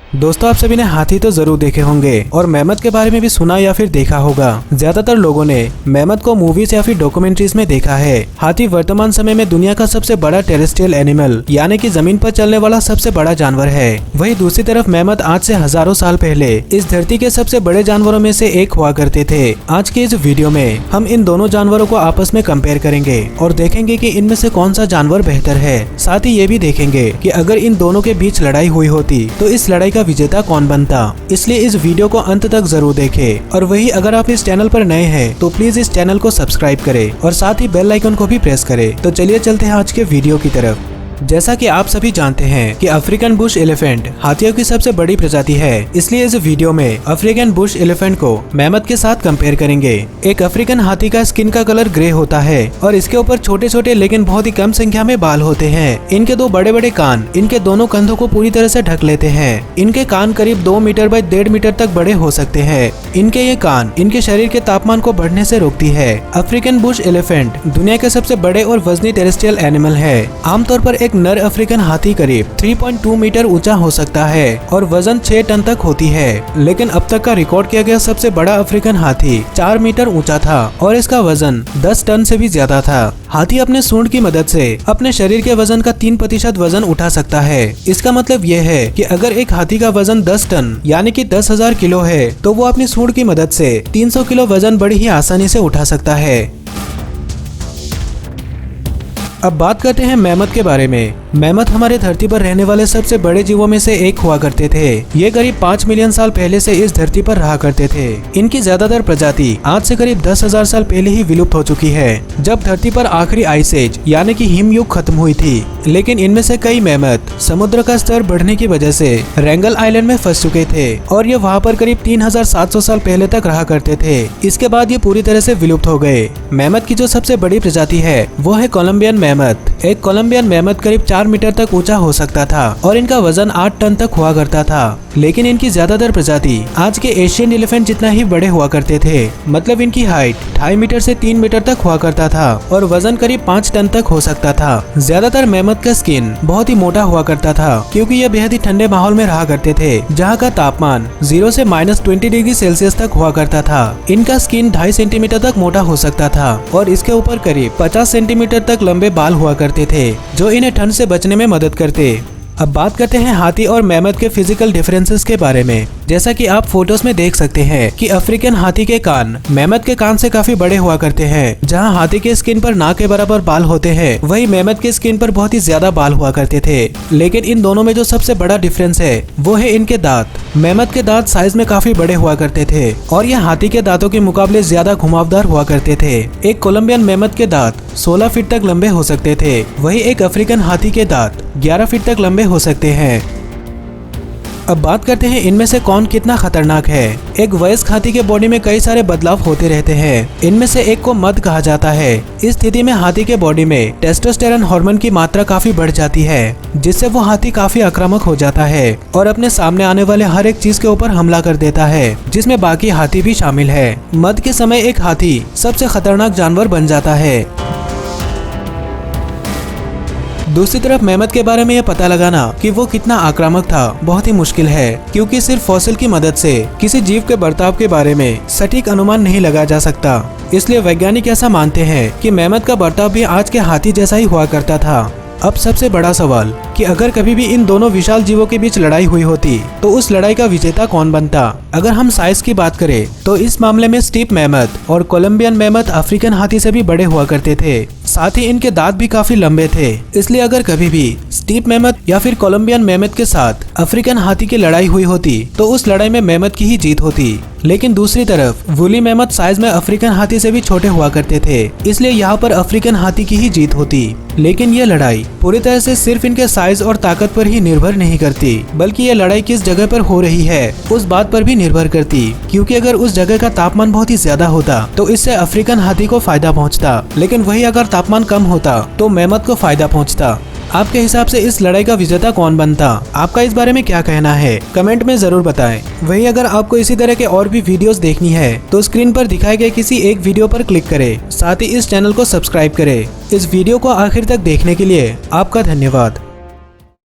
दोस्तों, आप सभी ने हाथी तो जरूर देखे होंगे और मेमत के बारे में भी सुना या फिर देखा होगा। ज्यादातर लोगों ने मेमत को मूवीज या फिर डॉक्यूमेंट्रीज में देखा है। हाथी वर्तमान समय में दुनिया का सबसे बड़ा टेरेस्ट्रियल एनिमल यानी कि जमीन पर चलने वाला सबसे बड़ा जानवर है। वहीं दूसरी तरफ मेमत आज से हजारों साल पहले इस धरती के सबसे बड़े जानवरों में से एक हुआ करते थे। आज के इस वीडियो में हम इन दोनों जानवरों को आपस में कंपेयर करेंगे और देखेंगे कि इनमें से कौन सा जानवर बेहतर है। साथ ही ये भी देखेंगे कि अगर इन दोनों के बीच लड़ाई हुई होती तो इस लड़ाई का विजेता कौन बनता। इसलिए इस वीडियो को अंत तक जरूर देखें। और वही अगर आप इस चैनल पर नए हैं तो प्लीज इस चैनल को सब्सक्राइब करें और साथ ही बेल आइकन को भी प्रेस करें। तो चलिए चलते हैं आज के वीडियो की तरफ। जैसा कि आप सभी जानते हैं कि अफ्रीकन बुश एलिफेंट हाथियों की सबसे बड़ी प्रजाति है, इसलिए इस वीडियो में अफ्रीकन बुश एलिफेंट को मेमत के साथ कंपेयर करेंगे। एक अफ्रीकन हाथी का स्किन का कलर ग्रे होता है और इसके ऊपर छोटे छोटे लेकिन बहुत ही कम संख्या में बाल होते हैं। इनके दो बड़े बड़े कान इनके दोनों कंधों को पूरी तरह से ढक लेते हैं। इनके कान करीब 2 मीटर बाय 1.5 मीटर तक बड़े हो सकते हैं। इनके ये कान इनके शरीर के तापमान को बढ़ने से रोकती है। अफ्रीकन बुश एलिफेंट दुनिया के सबसे बड़े और वजनी टेरेस्ट्रियल एनिमल है। आमतौर पर एक नर अफ्रीकन हाथी करीब 3.2 मीटर ऊंचा हो सकता है और वजन 6 टन तक होती है। लेकिन अब तक का रिकॉर्ड किया गया सबसे बड़ा अफ्रीकन हाथी 4 मीटर ऊंचा था और इसका वजन 10 टन से भी ज्यादा था। हाथी अपने सूंड की मदद से अपने शरीर के वजन का 3% वजन उठा सकता है। इसका मतलब यह है कि अगर एक हाथी का वजन 10 टन यानी कि 10,000 किलो है तो वो अपनी सूंड की मदद से 300 किलो वजन बड़ी ही आसानी से उठा सकता है। अब बात करते हैं मेमत के बारे में। मेमत हमारे धरती पर रहने वाले सबसे बड़े जीवों में से एक हुआ करते थे। ये करीब 5 मिलियन साल पहले से इस धरती पर रहा करते थे। इनकी ज्यादातर प्रजाति आज से करीब 10,000 साल पहले ही विलुप्त हो चुकी है, जब धरती पर आखिरी आइस एज यानी कि हिमयुग खत्म हुई थी। लेकिन इनमें से कई मेमत समुद्र का स्तर बढ़ने की वजह से रेंगल आइलैंड में फंस चुके थे और ये वहाँ पर करीब 3700 साल पहले तक रहा करते थे। इसके बाद ये पूरी तरह से विलुप्त हो गए। मेमत की जो सबसे बड़ी प्रजाति है वो है कोलंबियन मेमत। एक कोलंबियन मेमत करीब 4 मीटर तक ऊंचा हो सकता था और इनका वजन 8 टन तक हुआ करता था। लेकिन इनकी ज्यादातर प्रजाति आज के एशियन एलिफेंट जितना ही बड़े हुआ करते थे। मतलब इनकी हाइट 2.5 मीटर से 3 मीटर तक हुआ करता था और वजन करीब 5 टन तक हो सकता था। ज्यादातर मेमत का स्किन बहुत ही मोटा हुआ करता था क्योंकि यह बेहद ही ठंडे माहौल में रहा करते थे, जहाँ का तापमान 0 से -20 डिग्री सेल्सियस तक हुआ करता था। इनका स्किन 2.5 सेंटीमीटर तक मोटा हो सकता था और इसके ऊपर करीब 50 सेंटीमीटर तक लंबे बाल हुआ करते थे, जो इन्हें ठंड से बचने में मदद करते। अब बात करते हैं हाथी और मेमत के फिजिकल डिफरेंसेस के बारे में। जैसा कि आप फोटोज में देख सकते हैं कि अफ्रीकन हाथी के कान मेमत के कान से काफी बड़े हुआ करते हैं। जहां हाथी के स्किन पर नाक के बराबर बाल होते हैं, वहीं मेमत के स्किन पर बहुत ही ज्यादा बाल हुआ करते थे। लेकिन इन दोनों में जो सबसे बड़ा डिफरेंस है वो है इनके दांत। मेमत के दांत साइज में काफी बड़े हुआ करते थे और यह हाथी के दांतों के मुकाबले ज्यादा घुमावदार हुआ करते थे। एक कोलंबियन मेमत के दांत 16 फीट तक लंबे हो सकते थे, वहीं एक अफ्रीकन हाथी के दांत 11 फीट तक लंबे हो सकते हैं। अब बात करते हैं इनमें से कौन कितना खतरनाक है। एक वयस्क हाथी के बॉडी में कई सारे बदलाव होते रहते हैं। इनमें से एक को मद कहा जाता है। इस स्थिति में हाथी के बॉडी में टेस्टोस्टेरोन हार्मोन की मात्रा काफी बढ़ जाती है, जिससे वो हाथी काफी आक्रामक हो जाता है और अपने सामने आने वाले हर एक चीज के ऊपर हमला कर देता है, जिसमें बाकी हाथी भी शामिल है। मद के समय एक हाथी सबसे खतरनाक जानवर बन जाता है। दूसरी तरफ मेमत के बारे में यह पता लगाना कि वो कितना आक्रामक था बहुत ही मुश्किल है, क्योंकि सिर्फ फॉसिल की मदद से किसी जीव के बर्ताव के बारे में सटीक अनुमान नहीं लगाया जा सकता। इसलिए वैज्ञानिक ऐसा मानते हैं कि मेमत का बर्ताव भी आज के हाथी जैसा ही हुआ करता था। अब सबसे बड़ा सवाल कि अगर कभी भी इन दोनों विशाल जीवों के बीच लड़ाई हुई होती तो उस लड़ाई का विजेता कौन बनता। अगर हम साइज की बात करें तो इस मामले में स्टीप मेमत और कोलंबियन मेमत अफ्रीकन हाथी से भी बड़े हुआ करते थे। साथ ही इनके दांत भी काफी लंबे थे। इसलिए अगर कभी भी स्टीप मेमत या फिर कोलंबियन मेमत के साथ अफ्रीकन हाथी की लड़ाई हुई होती तो उस लड़ाई में मेमत की ही जीत होती। लेकिन दूसरी तरफ वूली मेमत साइज में अफ्रीकन हाथी से भी छोटे हुआ करते थे, इसलिए यहाँ पर अफ्रीकन हाथी की ही जीत होती। लेकिन ये लड़ाई पूरी तरह से सिर्फ इनके साइज और ताकत पर ही निर्भर नहीं करती, बल्कि ये लड़ाई किस जगह पर हो रही है उस बात पर भी निर्भर करती। क्योंकि अगर उस जगह का तापमान बहुत ही ज्यादा होता तो इससे अफ्रीकन हाथी को फायदा पहुंचता, लेकिन वही अगर तापमान कम होता तो मेमत को फायदा पहुंचता। आपके हिसाब से इस लड़ाई का विजेता कौन बनता? आपका इस बारे में क्या कहना है? कमेंट में जरूर बताएं। वहीं अगर आपको इसी तरह के और भी वीडियोस देखनी है तो स्क्रीन पर दिखाए गए किसी एक वीडियो पर क्लिक करें। साथ ही इस चैनल को सब्सक्राइब करें। इस वीडियो को आखिर तक देखने के लिए आपका धन्यवाद।